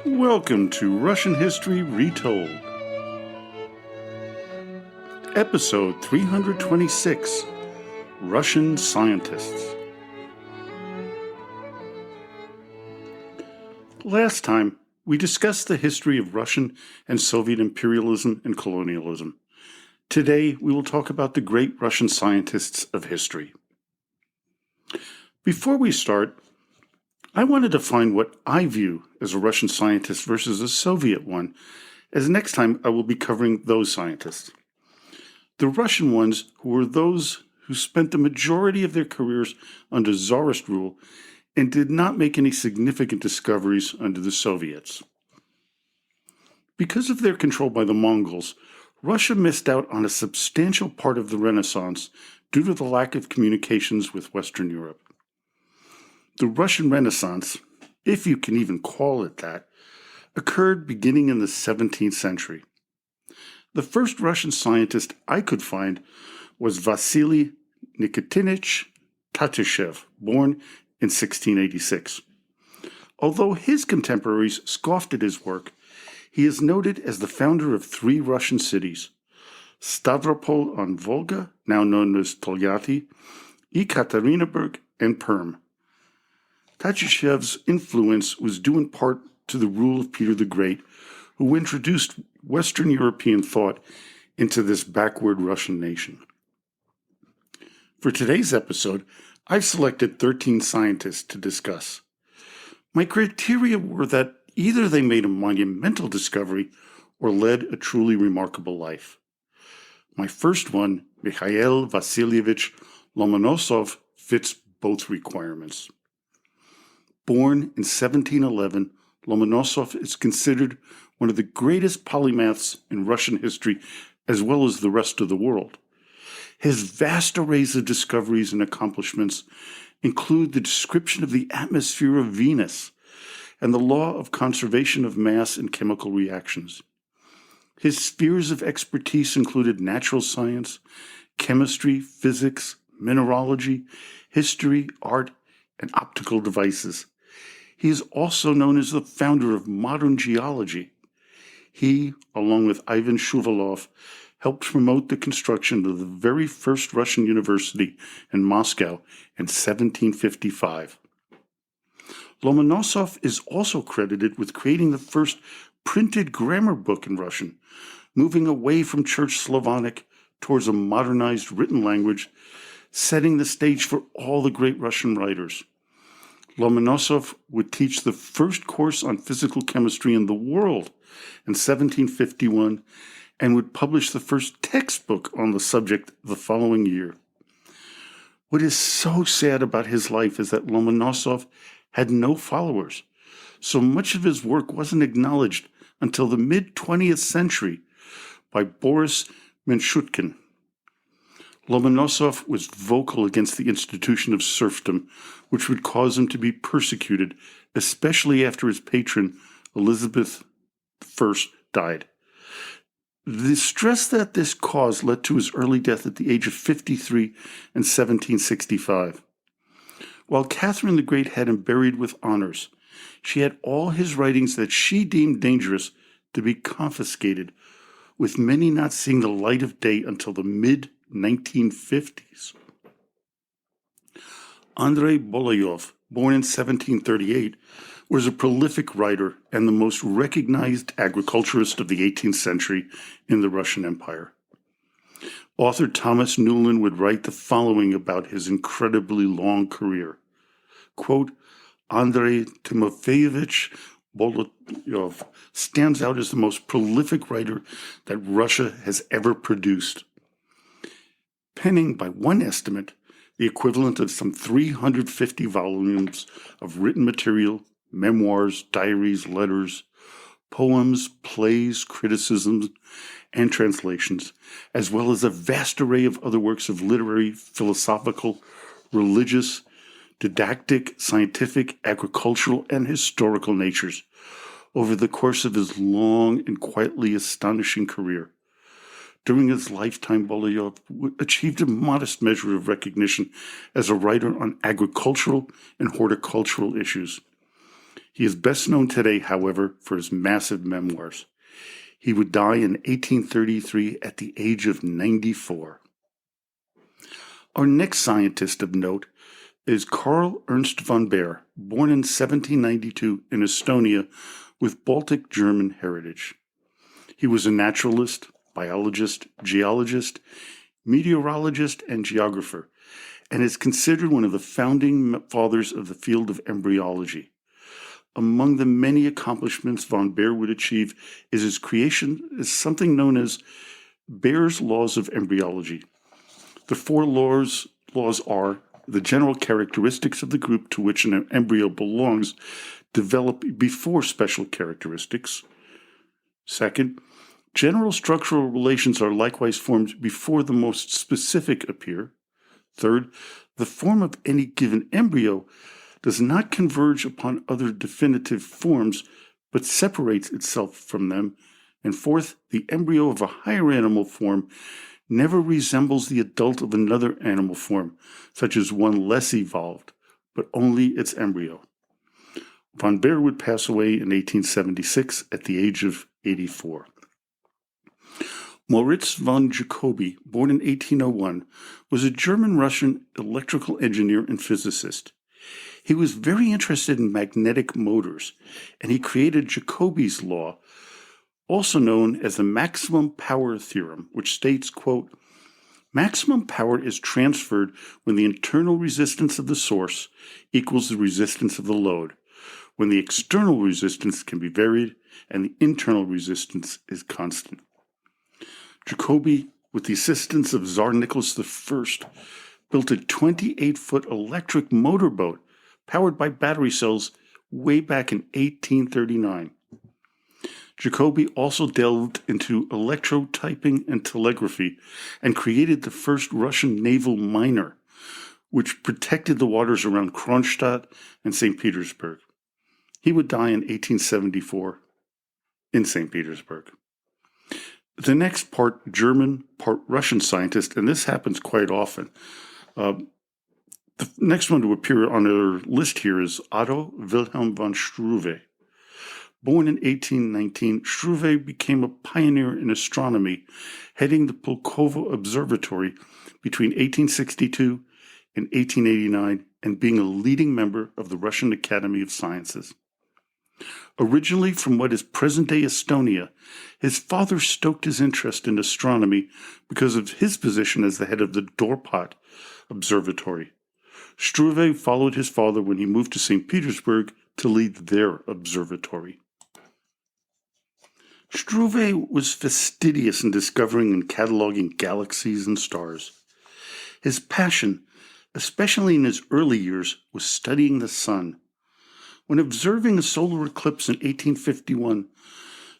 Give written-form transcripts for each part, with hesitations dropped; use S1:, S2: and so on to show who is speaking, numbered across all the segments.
S1: Welcome to Russian History Retold, Episode 326, Russian Scientists. Last time, we discussed the history of Russian and Soviet imperialism and colonialism. Today, we will talk about the great Russian scientists of history. Before we start, I want to define what I view as a Russian scientist versus a Soviet one, as next time I will be covering those scientists. The Russian ones were those who spent the majority of their careers under Tsarist rule and did not make any significant discoveries under the Soviets. Because of their control by the Mongols, Russia missed out on a substantial part of the Renaissance due to the lack of communications with Western Europe. The Russian Renaissance, if you can even call it that, occurred beginning in the 17th century. The first Russian scientist I could find was Vasily Nikitinich Tatishev, born in 1686. Although his contemporaries scoffed at his work, he is noted as the founder of three Russian cities: Stavropol on Volga, now known as Tolyatti, Ekaterinburg, and Perm. Tatishev's influence was due in part to the rule of Peter the Great, who introduced Western European thought into this backward Russian nation. For today's episode, I've selected 13 scientists to discuss. My criteria were that either they made a monumental discovery or led a truly remarkable life. My first one, Mikhail Vasilyevich Lomonosov, fits both requirements. Born in 1711, Lomonosov is considered one of the greatest polymaths in Russian history as well as the rest of the world. His vast arrays of discoveries and accomplishments include the description of the atmosphere of Venus and the law of conservation of mass in chemical reactions. His spheres of expertise included natural science, chemistry, physics, mineralogy, history, art, and optical devices. He is also known as the founder of modern geology. He, along with Ivan Shuvalov, helped promote the construction of the very first Russian university in Moscow in 1755. Lomonosov is also credited with creating the first printed grammar book in Russian, moving away from Church Slavonic towards a modernized written language, setting the stage for all the great Russian writers. Lomonosov would teach the first course on physical chemistry in the world in 1751 and would publish the first textbook on the subject the following year. What is so sad about his life is that Lomonosov had no followers, so much of his work wasn't acknowledged until the mid-20th century by Boris Menshutkin. Lomonosov was vocal against the institution of serfdom, which would cause him to be persecuted, especially after his patron, Elizabeth I, died. The stress that this caused led to his early death at the age of 53 in 1765. While Catherine the Great had him buried with honors, she had all his writings that she deemed dangerous to be confiscated, with many not seeing the light of day until the mid-1950s. Andrei Boloyov, born in 1738, was a prolific writer and the most recognized agriculturist of the 18th century in the Russian Empire. Author Thomas Newland would write the following about his incredibly long career. Quote, Andrei Timofeyevich Boloyov stands out as the most prolific writer that Russia has ever produced, penning, by one estimate, the equivalent of some 350 volumes of written material, memoirs, diaries, letters, poems, plays, criticisms, and translations, as well as a vast array of other works of literary, philosophical, religious, didactic, scientific, agricultural, and historical natures over the course of his long and quietly astonishing career. During his lifetime, Boloyov achieved a modest measure of recognition as a writer on agricultural and horticultural issues. He is best known today, however, for his massive memoirs. He would die in 1833 at the age of 94. Our next scientist of note is Carl Ernst von Baer, born in 1792 in Estonia with Baltic German heritage. He was a naturalist, biologist, geologist, meteorologist, and geographer, and is considered one of the founding fathers of the field of embryology. Among the many accomplishments von Baer would achieve is his creation is something known as Baer's laws of embryology. The four laws are the general characteristics of the group to which an embryo belongs develop before special characteristics. Second, general structural relations are likewise formed before the most specific appear. Third, the form of any given embryo does not converge upon other definitive forms, but separates itself from them. And fourth, the embryo of a higher animal form never resembles the adult of another animal form, such as one less evolved, but only its embryo. Von Baer would pass away in 1876 at the age of 84. Moritz von Jacobi, born in 1801, was a German-Russian electrical engineer and physicist. He was very interested in magnetic motors, and he created Jacobi's law, also known as the maximum power theorem, which states, quote, maximum power is transferred when the internal resistance of the source equals the resistance of the load, when the external resistance can be varied and the internal resistance is constant. Jacobi, with the assistance of Tsar Nicholas I, built a 28-foot electric motorboat powered by battery cells way back in 1839. Jacobi also delved into electrotyping and telegraphy and created the first Russian naval miner, which protected the waters around Kronstadt and St. Petersburg. He would die in 1874 in St. Petersburg. The next part German, part Russian scientist, and this happens quite often. The next one to appear on our list here is Otto Wilhelm von Struve. Born in 1819, Struve became a pioneer in astronomy, heading the Pulkovo Observatory between 1862 and 1889 and being a leading member of the Russian Academy of Sciences. Originally from what is present-day Estonia, his father stoked his interest in astronomy because of his position as the head of the Dorpat Observatory. Struve followed his father when he moved to St. Petersburg to lead their observatory. Struve was fastidious in discovering and cataloging galaxies and stars. His passion, especially in his early years, was studying the sun. When observing a solar eclipse in 1851,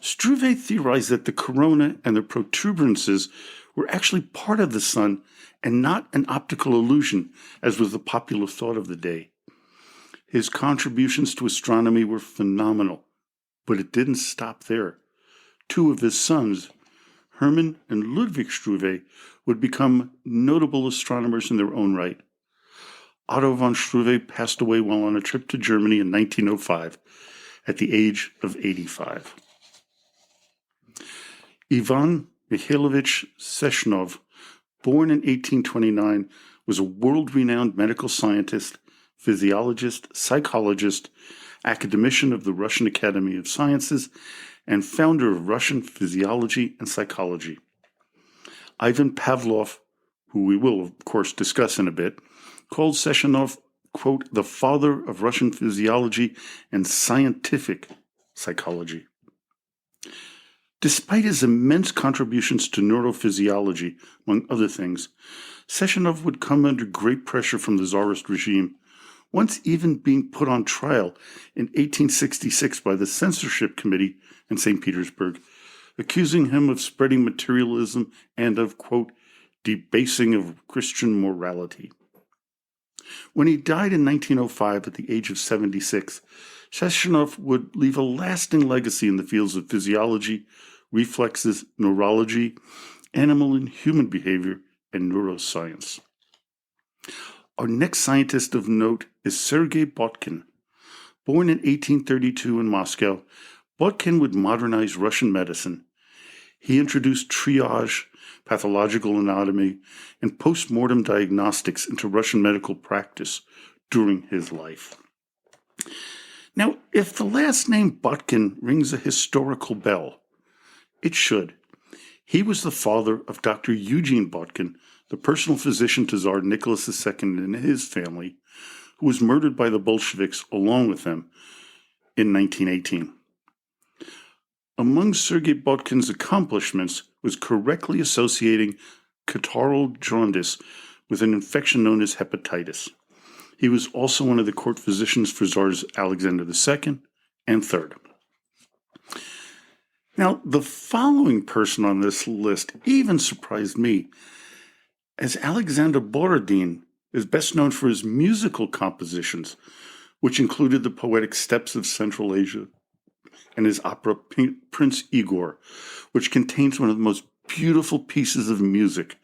S1: Struve theorized that the corona and the protuberances were actually part of the sun and not an optical illusion, as was the popular thought of the day. His contributions to astronomy were phenomenal, but it didn't stop there. Two of his sons, Hermann and Ludwig Struve, would become notable astronomers in their own right. Otto von Struve passed away while on a trip to Germany in 1905 at the age of 85. Ivan Mikhailovich Sechenov, born in 1829, was a world-renowned medical scientist, physiologist, psychologist, academician of the Russian Academy of Sciences, and founder of Russian physiology and psychology. Ivan Pavlov, who we will, of course, discuss in a bit, called Sechenov, quote, the father of Russian physiology and scientific psychology. Despite his immense contributions to neurophysiology, among other things, Sechenov would come under great pressure from the Tsarist regime, once even being put on trial in 1866 by the censorship committee in St. Petersburg, accusing him of spreading materialism and of, quote, debasing of Christian morality. When he died in 1905 at the age of 76, Sechenov would leave a lasting legacy in the fields of physiology, reflexes, neurology, animal and human behavior, and neuroscience. Our next scientist of note is Sergei Botkin. Born in 1832 in Moscow, Botkin would modernize Russian medicine. He introduced triage, pathological anatomy, and post-mortem diagnostics into Russian medical practice during his life. Now, if the last name Botkin rings a historical bell, it should. He was the father of Dr. Eugene Botkin, the personal physician to Tsar Nicholas II and his family, who was murdered by the Bolsheviks along with them in 1918. Among Sergei Botkin's accomplishments was correctly associating catarrhal jaundice with an infection known as hepatitis. He was also one of the court physicians for Tsars Alexander II and III. Now, the following person on this list even surprised me, as Alexander Borodin is best known for his musical compositions, which included the poetic steppes of Central Asia and his opera Prince Igor, which contains one of the most beautiful pieces of music,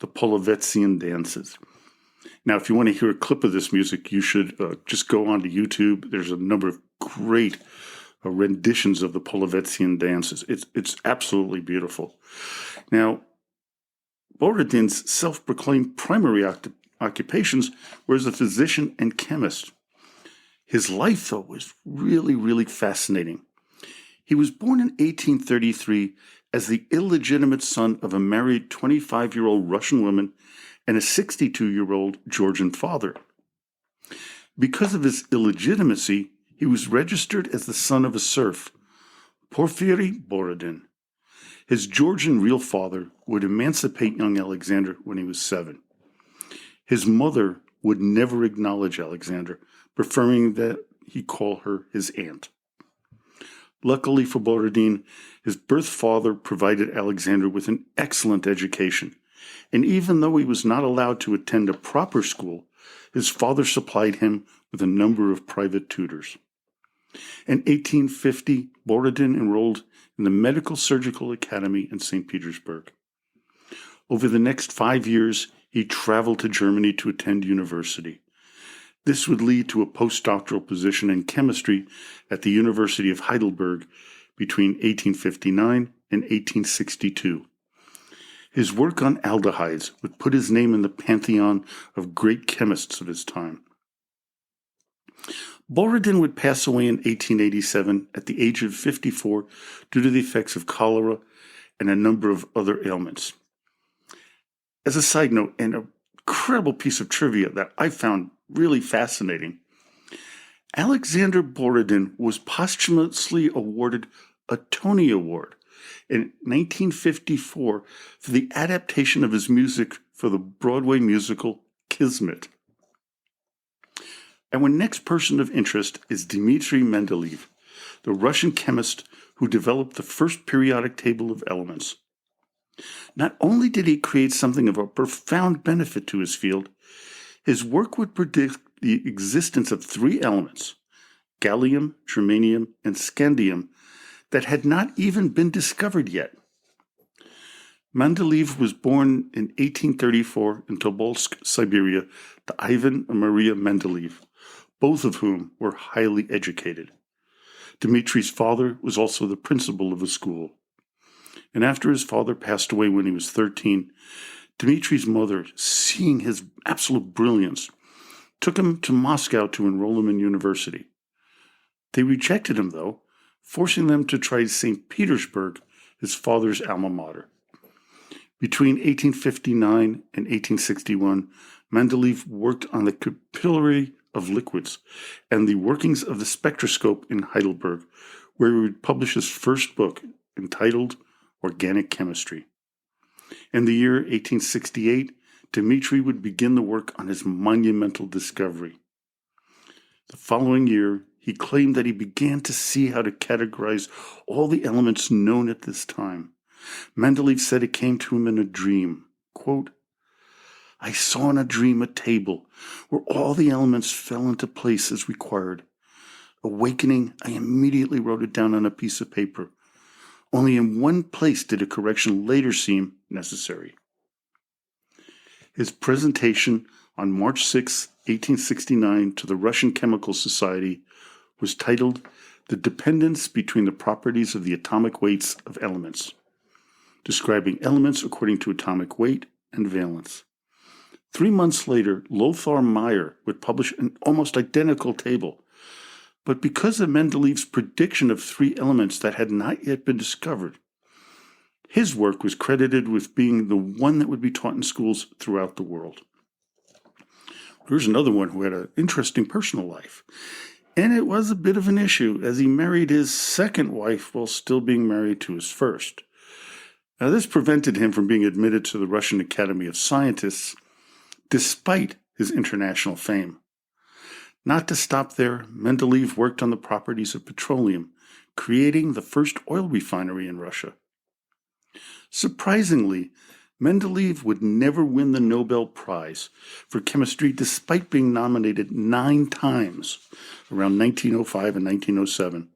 S1: the Polovetzian dances. Now, if you want to hear a clip of this music, you should just go onto YouTube. There's a number of great renditions of the Polovetzian dances. It's absolutely beautiful. Now, Borodin's self-proclaimed primary occupations were as a physician and chemist. His life, though, was really, really fascinating. He was born in 1833 as the illegitimate son of a married 25-year-old Russian woman and a 62-year-old Georgian father. Because of his illegitimacy, he was registered as the son of a serf, Porfiry Borodin. His Georgian real father would emancipate young Alexander when he was 7. His mother would never acknowledge Alexander, preferring that he call her his aunt. Luckily for Borodin, his birth father provided Alexander with an excellent education, and even though he was not allowed to attend a proper school, his father supplied him with a number of private tutors. In 1850, Borodin enrolled in the Medical Surgical Academy in St. Petersburg. Over the next 5 years, he traveled to Germany to attend university. This would lead to a postdoctoral position in chemistry at the University of Heidelberg between 1859 and 1862. His work on aldehydes would put his name in the pantheon of great chemists of his time. Borodin would pass away in 1887 at the age of 54 due to the effects of cholera and a number of other ailments. As a side note, an incredible piece of trivia that I found really fascinating, Alexander Borodin was posthumously awarded a Tony Award in 1954 for the adaptation of his music for the Broadway musical Kismet. Our next person of interest is Dmitry Mendeleev, the Russian chemist who developed the first periodic table of elements. Not only did he create something of a profound benefit to his field, his work would predict the existence of 3 elements, gallium, germanium, and scandium, that had not even been discovered yet. Mendeleev was born in 1834 in Tobolsk, Siberia, to Ivan and Maria Mendeleev, both of whom were highly educated. Dmitry's father was also the principal of a school. And after his father passed away when he was 13, Dmitry's mother, seeing his absolute brilliance, took him to Moscow to enroll him in university. They rejected him, though, forcing them to try St. Petersburg, his father's alma mater. Between 1859 and 1861, Mendeleev worked on the capillary of liquids and the workings of the spectroscope in Heidelberg, where he would publish his first book entitled Organic Chemistry. In the year 1868, Dmitry would begin the work on his monumental discovery. The following year, he claimed that he began to see how to categorize all the elements known at this time. Mendeleev said it came to him in a dream. Quote, "I saw in a dream a table where all the elements fell into place as required. Awakening, I immediately wrote it down on a piece of paper. Only in one place did a correction later seem necessary." His presentation on March 6, 1869 to the Russian Chemical Society was titled The Dependence Between the Properties of the Atomic Weights of Elements, describing elements according to atomic weight and valence. 3 months later, Lothar Meyer would publish an almost identical table. But because of Mendeleev's prediction of 3 elements that had not yet been discovered, his work was credited with being the one that would be taught in schools throughout the world. Here's another one who had an interesting personal life. And it was a bit of an issue, as he married his second wife while still being married to his first. Now, this prevented him from being admitted to the Russian Academy of Scientists, despite his international fame. Not to stop there, Mendeleev worked on the properties of petroleum, creating the first oil refinery in Russia. Surprisingly, Mendeleev would never win the Nobel Prize for chemistry despite being nominated 9 times around 1905 and 1907.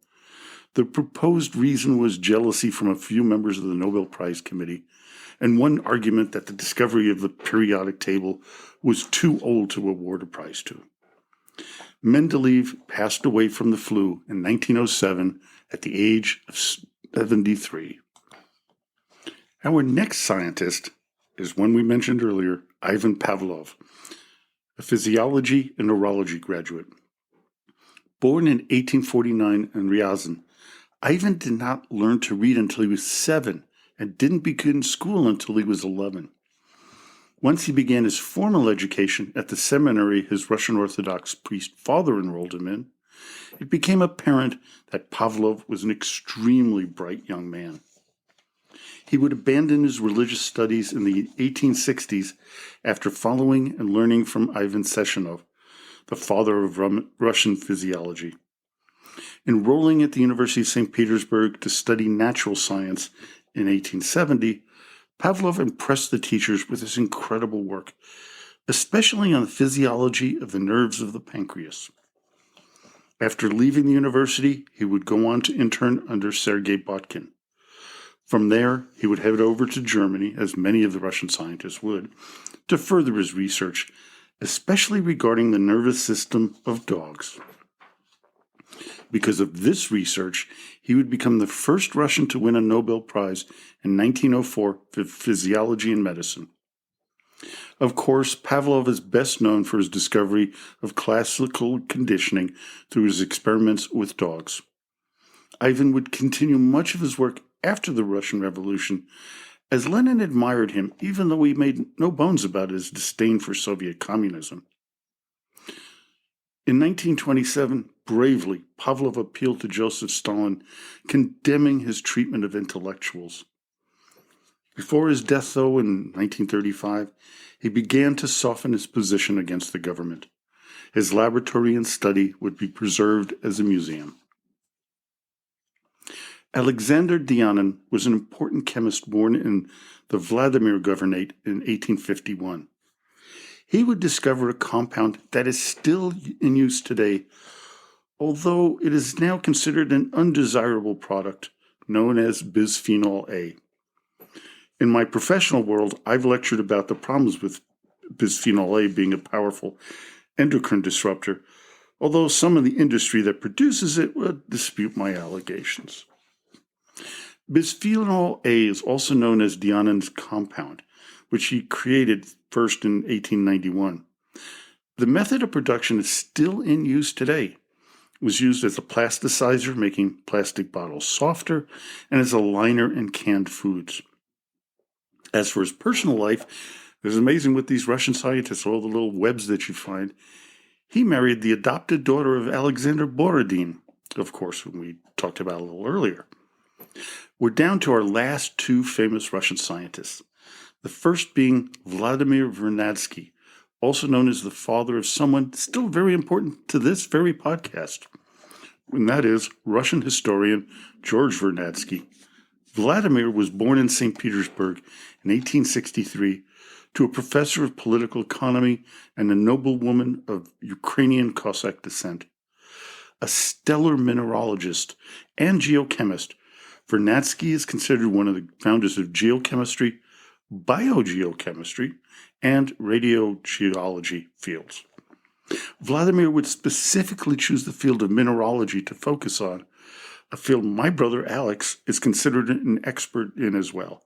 S1: The proposed reason was jealousy from a few members of the Nobel Prize Committee, and one argument that the discovery of the periodic table was too old to award a prize to. Mendeleev passed away from the flu in 1907 at the age of 73. Our next scientist is one we mentioned earlier, Ivan Pavlov, a physiology and neurology graduate. Born in 1849 in Ryazan, Ivan did not learn to read until he was 7 and didn't begin school until he was 11. Once he began his formal education at the seminary his Russian Orthodox priest father enrolled him in, it became apparent that Pavlov was an extremely bright young man. He would abandon his religious studies in the 1860s after following and learning from Ivan Sechenov, the father of Russian physiology. Enrolling at the University of St. Petersburg to study natural science in 1870, Pavlov impressed the teachers with his incredible work, especially on the physiology of the nerves of the pancreas. After leaving the university, he would go on to intern under Sergei Botkin. From there, he would head over to Germany, as many of the Russian scientists would, to further his research, especially regarding the nervous system of dogs. Because of this research, he would become the first Russian to win a Nobel Prize in 1904 for physiology and medicine. Of course, Pavlov is best known for his discovery of classical conditioning through his experiments with dogs. Ivan would continue much of his work after the Russian Revolution, as Lenin admired him, even though he made no bones about his disdain for Soviet communism. In 1927, bravely, Pavlov appealed to Joseph Stalin, condemning his treatment of intellectuals. Before his death, though, in 1935, he began to soften his position against the government. His laboratory and study would be preserved as a museum. Alexander Dianin was an important chemist born in the Vladimir Governorate in 1851. He would discover a compound that is still in use today, although it is now considered an undesirable product known as bisphenol A. In my professional world, I've lectured about the problems with bisphenol A being a powerful endocrine disruptor, although some of the industry that produces it would dispute my allegations. Bisphenol A is also known as Dianin's compound, which he created first in 1891. The method of production is still in use today. It was used as a plasticizer, making plastic bottles softer, and as a liner in canned foods. As for his personal life, it's amazing with these Russian scientists, all the little webs that you find. He married the adopted daughter of Alexander Borodin, of course, whom we talked about a little earlier. We're down to our last 2 famous Russian scientists, the first being Vladimir Vernadsky, also known as the father of someone still very important to this very podcast, and that is Russian historian George Vernadsky. Vladimir was born in St. Petersburg in 1863 to a professor of political economy and a noblewoman of Ukrainian Cossack descent. A stellar mineralogist and geochemist, Vernadsky is considered one of the founders of geochemistry, biogeochemistry, and radiogeology fields. Vladimir would specifically choose the field of mineralogy to focus on, a field my brother Alex is considered an expert in as well.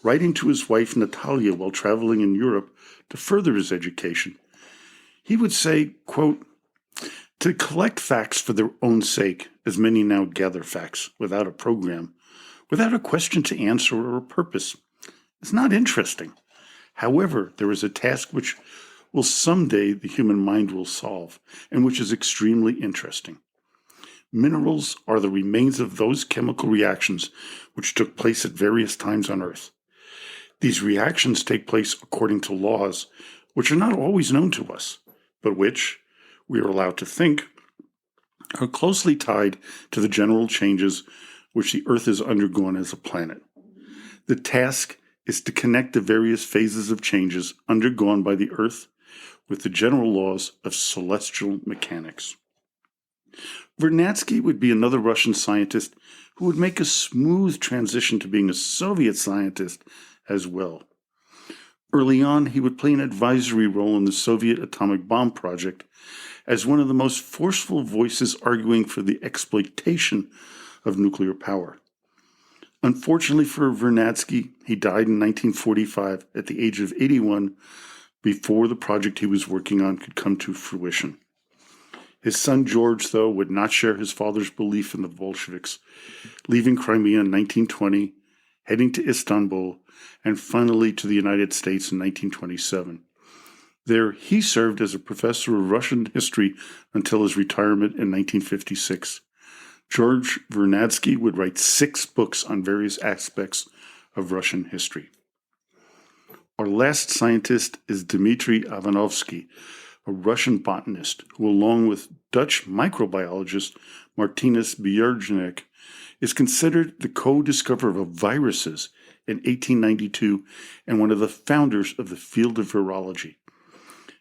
S1: Writing to his wife Natalia while traveling in Europe to further his education, he would say, quote, "To collect facts for their own sake, as many now gather facts, without a program, without a question to answer or a purpose, is not interesting. However, there is a task which will someday the human mind will solve, and which is extremely interesting. Minerals are the remains of those chemical reactions which took place at various times on Earth. These reactions take place according to laws which are not always known to us, but which, we are allowed to think, are closely tied to the general changes which the Earth has undergone as a planet. The task is to connect the various phases of changes undergone by the Earth with the general laws of celestial mechanics." Vernadsky would be another Russian scientist who would make a smooth transition to being a Soviet scientist as well. Early on, he would play an advisory role in the Soviet atomic bomb project as one of the most forceful voices arguing for the exploitation of nuclear power. Unfortunately for Vernadsky, he died in 1945 at the age of 81 before the project he was working on could come to fruition. His son George, though, would not share his father's belief in the Bolsheviks, leaving Crimea in 1920, heading to Istanbul, and finally to the United States in 1927. There, he served as a professor of Russian history until his retirement in 1956. George Vernadsky would write 6 books on various aspects of Russian history. Our last scientist is Dmitry Ivanovsky, a Russian botanist who, along with Dutch microbiologist Martinus Bjergnek, is considered the co-discoverer of viruses in 1892 and one of the founders of the field of virology.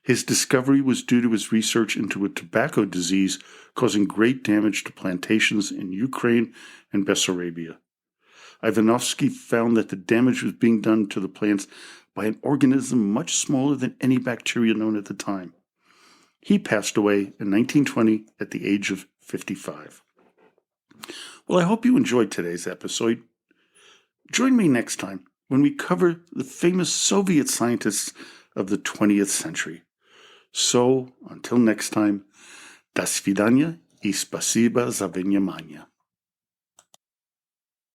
S1: His discovery was due to his research into a tobacco disease causing great damage to plantations in Ukraine and Bessarabia. Ivanovsky found that the damage was being done to the plants by an organism much smaller than any bacteria known at the time. He passed away in 1920 at the age of 55. Well, I hope you enjoyed today's episode. Join me next time when we cover the famous Soviet scientists of the 20th century. So, until next time, до свидания и спасибо за внимание.